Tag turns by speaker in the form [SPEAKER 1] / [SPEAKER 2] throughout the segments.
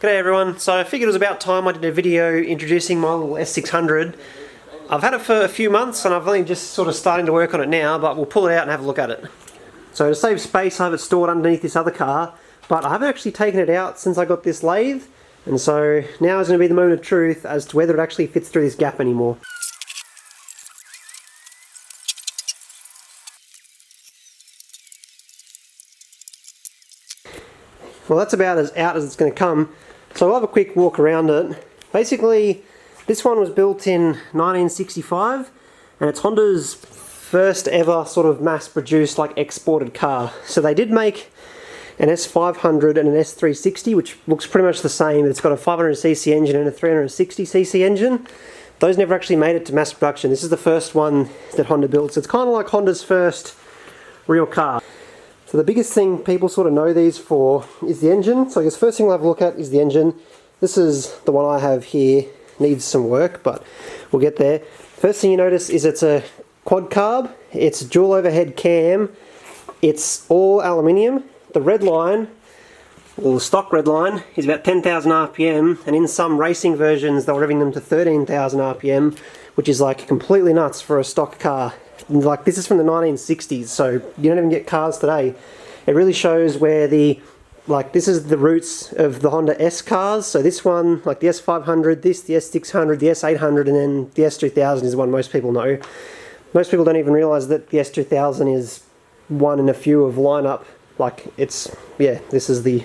[SPEAKER 1] G'day everyone, so I figured it was about time I did a video introducing my little S600. I've had it for a few months and I've only just sort of starting to work on it now, but we'll pull it out and have a look at it. So to save space I have it stored underneath this other car, but I haven't actually taken it out since I got this lathe, and so now is going to be the moment of truth as to whether it actually fits through this gap anymore. Well, that's about as out as it's going to come. So I'll have a quick walk around it. Basically, this one was built in 1965, and it's Honda's first ever sort of mass-produced, like, exported car. So they did make an S500 and an S360, which looks pretty much the same. It's got a 500cc engine and a 360cc engine. Those never actually made it to mass production. This is the first one that Honda built. So it's kind of like Honda's first real car. So the biggest thing people sort of know these for is the engine. So I guess first thing we'll have a look at is the engine. This is the one I have here. Needs some work, but we'll get there. First thing you notice is it's a quad carb. It's dual overhead cam. It's all aluminium. The red line, or the stock red line, is about 10,000 RPM, and in some racing versions they're revving them to 13,000 RPM, which is like completely nuts for a stock car. Like, this is from the 1960s, so you don't even get cars today. It really shows where this is the roots of the Honda S cars. So this one, like the S500, the S600, the S800, and then the S2000 is the one most people know. Most people don't even realise that the S2000 is one in a few of lineup. Like, it's, yeah, this is the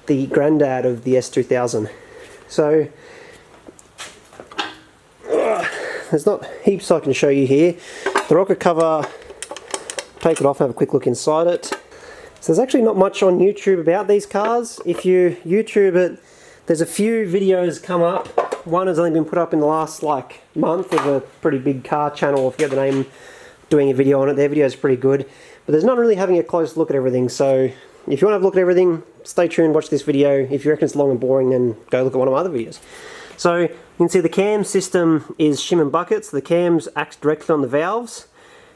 [SPEAKER 1] granddad of the S2000. So there's not heaps I can show you here. The rocker cover, take it off and have a quick look inside it. So there's actually not much on YouTube about these cars. If you YouTube it, there's a few videos come up. One has only been put up in the last like month of a pretty big car channel, I forget the name, doing a video on it. Their video is pretty good. But there's not really having a close look at everything. So if you want to have a look at everything, stay tuned, watch this video. If you reckon it's long and boring, then go look at one of my other videos. So you can see the cam system is shim and buckets. The cams act directly on the valves.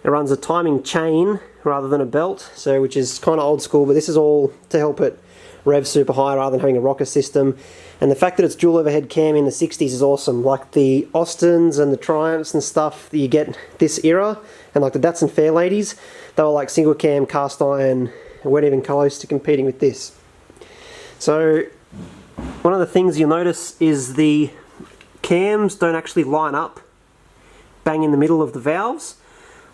[SPEAKER 1] It runs a timing chain rather than a belt, so which is kind of old school, but this is all to help it rev super high rather than having a rocker system. And the fact that it's dual overhead cam in the 60s is awesome. Like the Austins and the Triumphs and stuff that you get this era, and like the Datsun Fairladies, they were like single cam cast iron and weren't even close to competing with this. So one of the things you'll notice is the cams don't actually line up bang in the middle of the valves.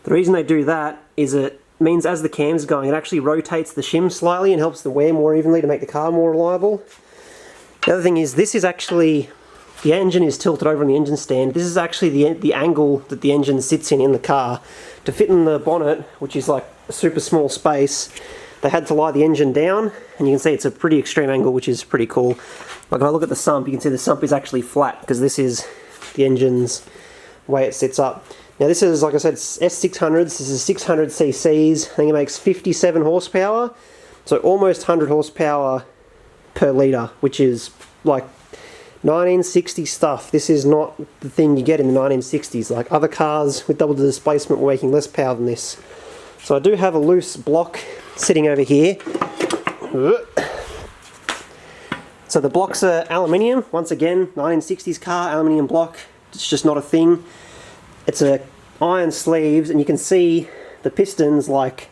[SPEAKER 1] The reason they do that is it means as the cam's going, it actually rotates the shim slightly and helps the wear more evenly to make the car more reliable. The other thing is, this is actually, the engine is tilted over on the engine stand. This is actually the angle that the engine sits in the car. To fit in the bonnet, which is like a super small space, they had to lie the engine down, and you can see it's a pretty extreme angle, which is pretty cool. Like, if I look at the sump, you can see the sump is actually flat because this is the engine's way it sits up. Now this is, like I said, S600s, this is 600 cc's, I think it makes 57 horsepower, so almost 100 horsepower per litre, which is like 1960 stuff. This is not the thing you get in the 1960s. Like, other cars with double the displacement were making less power than this. So I do have a loose block sitting over here. So the blocks are aluminium. Once again, 1960s car, aluminium block. It's just not a thing. It's a iron sleeves, and you can see the pistons, like,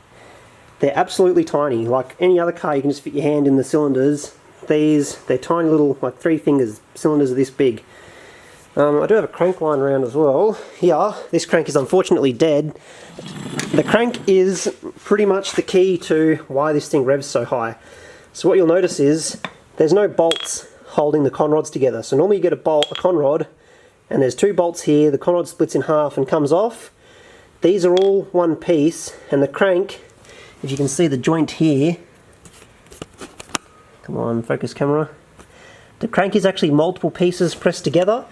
[SPEAKER 1] they're absolutely tiny. Like any other car, you can just fit your hand in the cylinders. They're tiny little, like 3 fingers, cylinders are this big. I do have a crank line around as well. Here, this crank is unfortunately dead. The crank is pretty much the key to why this thing revs so high. So what you'll notice is there's no bolts holding the conrods together. So normally you get a conrod, and there's 2 bolts here, the conrod splits in half and comes off. These are all one piece, and the crank, if you can see the joint here, come on, focus camera. The crank is actually multiple pieces pressed together,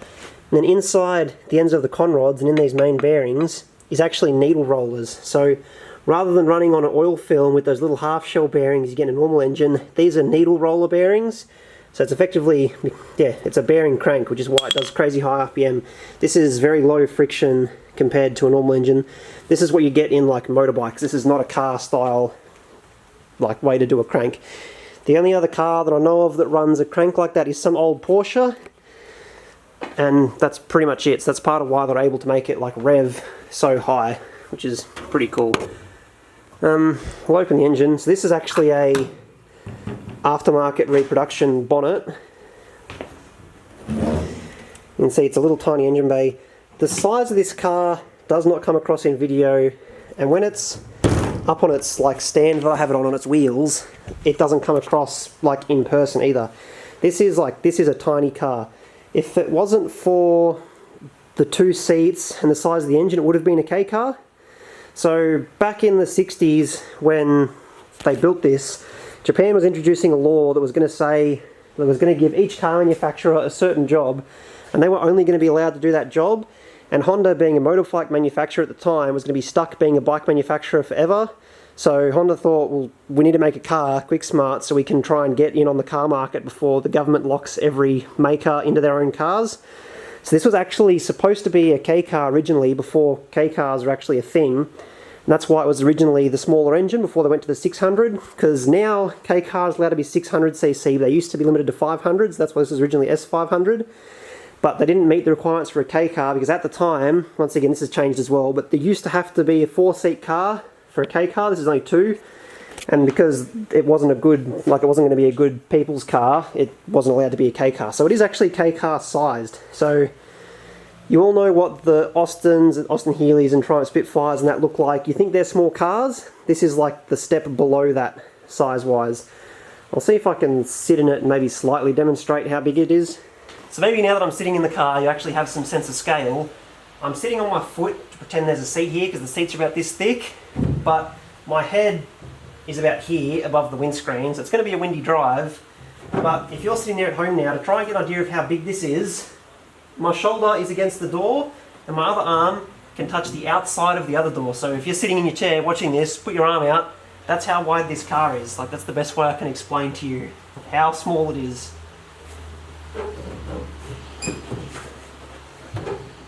[SPEAKER 1] and then inside the ends of the conrods and in these main bearings is actually needle rollers. So rather than running on an oil film with those little half shell bearings you get in a normal engine, these are needle roller bearings. So it's effectively, yeah, it's a bearing crank, which is why it does crazy high RPM. This is very low friction compared to a normal engine. This is what you get in like motorbikes. This is not a car style like way to do a crank. The only other car that I know of that runs a crank like that is some old Porsche, and that's pretty much it. So that's part of why they're able to make it like rev so high, which is pretty cool. We'll open the engine. So this is actually a aftermarket reproduction bonnet. You can see it's a little tiny engine bay. The size of this car does not come across in video, and when it's up on its like stand that I have it on its wheels, it doesn't come across like in person either. This is a tiny car. If it wasn't for the 2 seats and the size of the engine, it would have been a K car. So back in the 60s when they built this, Japan was introducing a law that was going to give each car manufacturer a certain job, and they were only going to be allowed to do that job. And Honda, being a motorbike manufacturer at the time, was going to be stuck being a bike manufacturer forever. So Honda thought, well, we need to make a car quick smart so we can try and get in on the car market before the government locks every maker into their own cars. So this was actually supposed to be a K car originally, before K cars were actually a thing. And that's why it was originally the smaller engine before they went to the 600, because now K cars are allowed to be 600cc. They used to be limited to 500s. That's why this was originally S500. But they didn't meet the requirements for a K car, because at the time, once again this has changed as well, but there used to have to be a 4-seat car for a K car. This is only 2, and because it wasn't going to be a good people's car, it wasn't allowed to be a K car. So it is actually K car sized. So you all know what the Austins and Austin Healey's and Triumph Spitfires and that look like. You think they're small cars? This is like the step below that size wise. I'll see if I can sit in it and maybe slightly demonstrate how big it is. So maybe now that I'm sitting in the car, you actually have some sense of scale. I'm sitting on my foot to pretend there's a seat here, because the seats are about this thick, but my head is about here above the windscreen, so it's going to be a windy drive. But if you're sitting there at home now, to try and get an idea of how big this is, my shoulder is against the door, and my other arm can touch the outside of the other door. So if you're sitting in your chair watching this, put your arm out. That's how wide this car is. Like, that's the best way I can explain to you how small it is.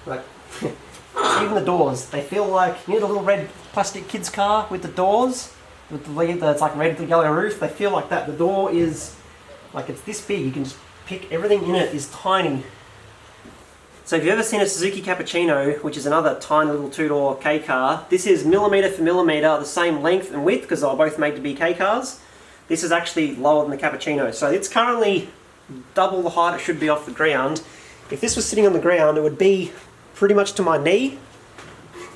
[SPEAKER 1] Like, even the doors, they feel like, you know the little red plastic kids car with the doors, with the it's like red with yellow roof, they feel like that. The door is, like, it's this big, you can just pick, everything in it is tiny. So if you've ever seen a Suzuki Cappuccino, which is another tiny little 2-door K car, this is millimetre for millimetre, the same length and width, because they're both made to be K cars. This is actually lower than the Cappuccino, so it's currently double the height it should be off the ground. If this was sitting on the ground, it would be pretty much to my knee.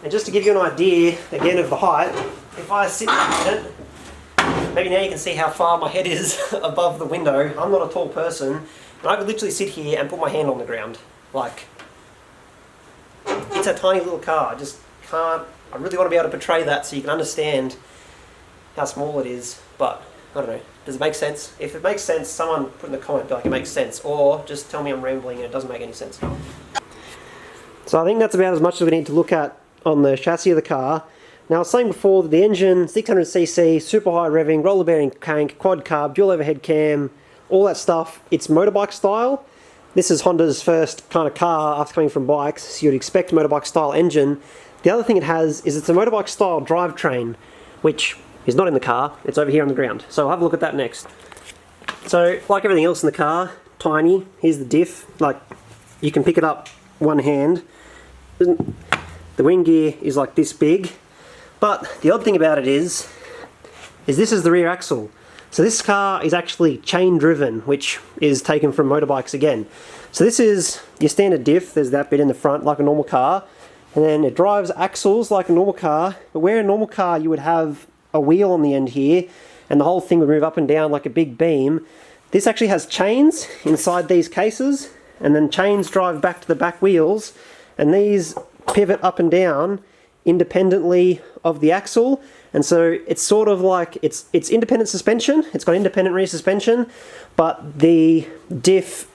[SPEAKER 1] And just to give you an idea, again, of the height, if I sit in it, maybe now you can see how far my head is above the window. I'm not a tall person, and I could literally sit here and put my hand on the ground. Like, it's a tiny little car. I just can't, I really want to be able to portray that so you can understand how small it is, but I don't know. Does it make sense? If it makes sense, someone put in the comment like it makes sense, or just tell me I'm rambling and it doesn't make any sense. So I think that's about as much as we need to look at on the chassis of the car. Now I was saying before that the engine, 600cc, super high revving, roller bearing crank, quad carb, dual overhead cam, all that stuff, it's motorbike style. This is Honda's first kind of car after coming from bikes, so you'd expect a motorbike style engine. The other thing it has is it's a motorbike style drivetrain, which is not in the car, it's over here on the ground. So I'll have a look at that next. So, like everything else in the car, tiny, here's the diff, like, you can pick it up one hand. The wing gear is like this big, but the odd thing about it is this is the rear axle. So this car is actually chain driven, which is taken from motorbikes again. So this is your standard diff, there's that bit in the front like a normal car, and then it drives axles like a normal car, but where a normal car you would have a wheel on the end here, and the whole thing would move up and down like a big beam. This actually has chains inside these cases, and then chains drive back to the back wheels, and these pivot up and down independently of the axle. And so it's sort of like, it's independent suspension, it's got independent rear suspension, but the diff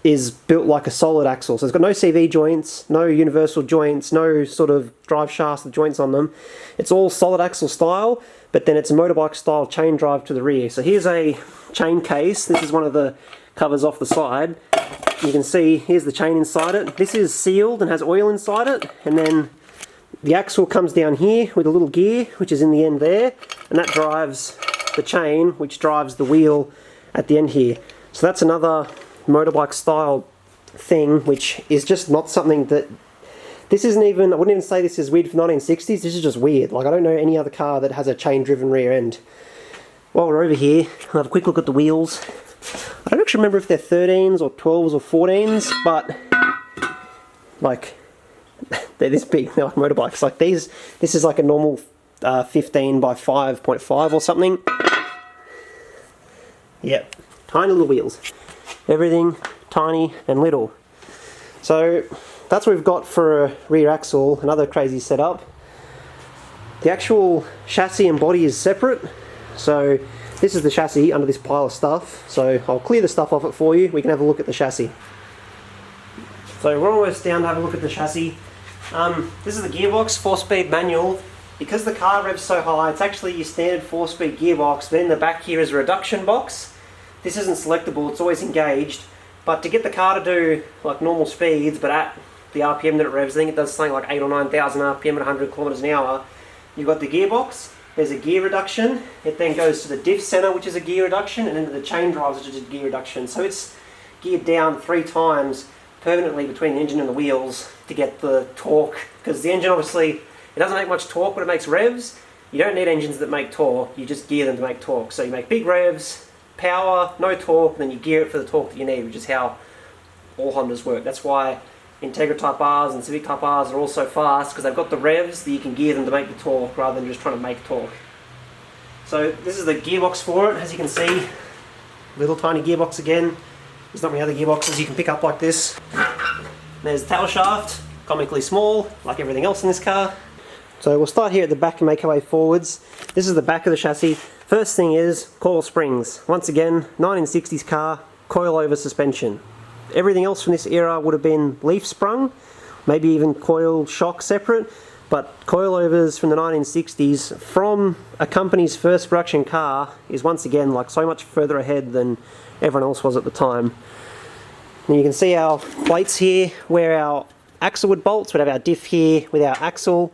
[SPEAKER 1] is built like a solid axle. So it's got no CV joints, no universal joints, no sort of drive shafts with joints on them. It's all solid axle style, but then it's a motorbike style chain drive to the rear. So here's a chain case. This is one of the covers off the side. You can see here's the chain inside it. This is sealed and has oil inside it, and then the axle comes down here with a little gear which is in the end there, and that drives the chain which drives the wheel at the end here. So that's another motorbike style thing, which is just not something that, this isn't even, I wouldn't even say this is weird for 1960s, this is just weird. Like, I don't know any other car that has a chain driven rear end. While we're over here, I'll have a quick look at the wheels. I don't actually remember if they're 13s or 12s or 14s, but like, they're this big. They're like motorbikes. Like these, this is like a normal 15 by 5.5 or something. Yep, tiny little wheels. Everything tiny and little. So that's what we've got for a rear axle. Another crazy setup. The actual chassis and body is separate. So this is the chassis under this pile of stuff. So I'll clear the stuff off it for you. We can have a look at the chassis. So we're almost down to have a look at the chassis. This is the gearbox, 4-speed manual. Because the car revs so high, it's actually your standard 4-speed gearbox. Then the back here is a reduction box. This isn't selectable, it's always engaged. But to get the car to do like normal speeds, but at the RPM that it revs, I think it does something like 8,000 or 9,000 RPM at 100 kilometers an hour. You've got the gearbox. There's a gear reduction. It then goes to the diff center, which is a gear reduction, and then to the chain drives, which is a gear reduction. So it's geared down 3 times permanently between the engine and the wheels to get the torque. Because the engine obviously, it doesn't make much torque when it makes revs. You don't need engines that make torque, you just gear them to make torque. So you make big revs, power, no torque, and then you gear it for the torque that you need, which is how all Hondas work. That's why Integra Type Rs and Civic Type Rs are all so fast, because they've got the revs that you can gear them to make the torque rather than just trying to make torque. So this is the gearbox for it, as you can see. Little tiny gearbox again. There's not many other gearboxes you can pick up like this. There's the tail shaft, comically small, like everything else in this car. So we'll start here at the back and make our way forwards. This is the back of the chassis. First thing is coil springs. Once again, 1960s car, coil-over suspension. Everything else from this era would have been leaf sprung, maybe even coil shock separate, but coilovers from the 1960s from a company's first production car is once again like so much further ahead than everyone else was at the time. And you can see our plates here where our axle would bolt. So we'd have our diff here with our axle.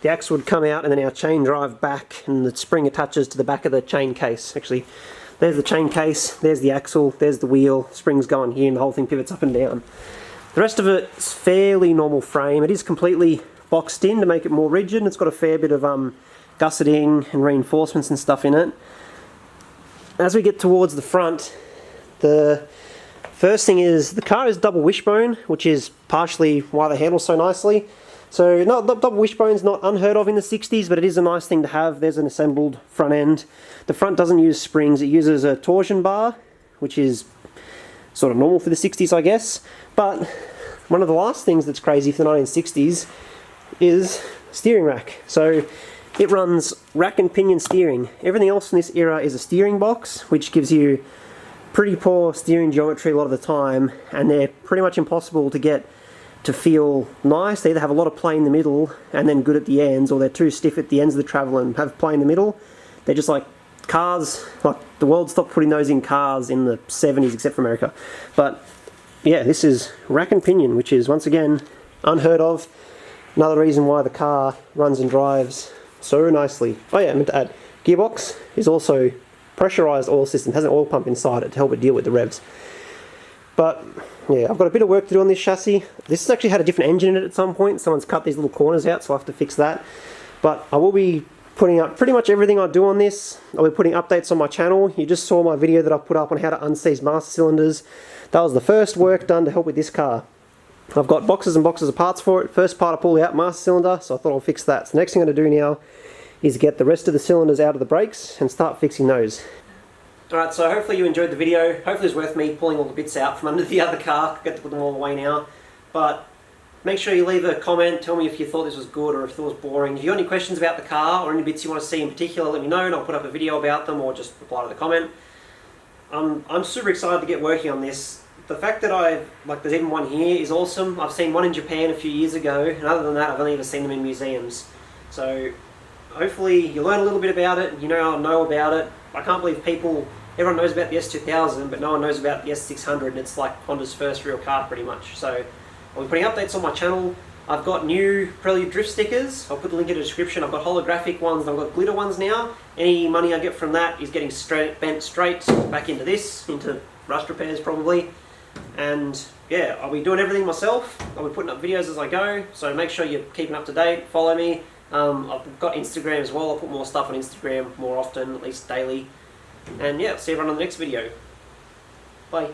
[SPEAKER 1] The axle would come out and then our chain drive back, and the spring attaches to the back of the chain case. Actually, there's the chain case, there's the axle, there's the wheel, springs going here, and the whole thing pivots up and down. The rest of it's fairly normal frame. It is completely boxed in to make it more rigid. It's got a fair bit of gusseting and reinforcements and stuff in it. As we get towards the front, the first thing is the car is double wishbone, which is partially why they handle so nicely. So double wishbone's not unheard of in the 60s, but it is a nice thing to have. There's an assembled front end. The front doesn't use springs, it uses a torsion bar, which is sort of normal for the 60s, I guess. But one of the last things that's crazy for the 1960s is steering rack. So it runs rack and pinion steering. Everything else in this era is a steering box, which gives you pretty poor steering geometry a lot of the time, and they're pretty much impossible to get to feel nice. They either have a lot of play in the middle and then good at the ends, or they're too stiff at the ends of the travel and have play in the middle. They're just like cars, like the world stopped putting those in cars in the 70s except for America. But yeah, this is rack and pinion, which is once again unheard of. Another reason why the car runs and drives so nicely. Oh yeah, I meant to add, gearbox is also pressurized oil system, has an oil pump inside it to help it deal with the revs. But yeah, I've got a bit of work to do on this chassis. This has actually had a different engine in it at some point. Someone's cut these little corners out, so I'll have to fix that. But I will be putting up pretty much everything I do on this. I'll be putting updates on my channel. You just saw my video that I put up on how to unseize master cylinders. That was the first work done to help with this car. I've got boxes and boxes of parts for it. First part I pulled out, master cylinder, so I thought I'll fix that. So the next thing I'm going to do now is get the rest of the cylinders out of the brakes and start fixing those. Alright, so hopefully you enjoyed the video. Hopefully it's worth me pulling all the bits out from under the other car. Get to put them all away now. But make sure you leave a comment, tell me if you thought this was good or if it was boring. If you got any questions about the car or any bits you want to see in particular, let me know and I'll put up a video about them, or just reply to the comment. I'm super excited to get working on this. The fact that there's even one here is awesome. I've seen one in Japan a few years ago, and other than that I've only ever seen them in museums. So hopefully you learn a little bit about it, you know about it. I can't believe everyone knows about the S2000, but no one knows about the S600, and it's like Honda's first real car pretty much. So I'll be putting updates on my channel I've got new Prelude drift stickers. I'll put the link in the description. I've got holographic ones, I've got glitter ones now. Any money I get from that is getting bent straight back into this, into rust repairs probably. And yeah, I'll be doing everything myself. I'll be putting up videos as I go, so make sure you're keeping up to date, follow me. I've got Instagram as well. I'll put more stuff on Instagram more often, at least daily. And yeah, see everyone on the next video. Bye.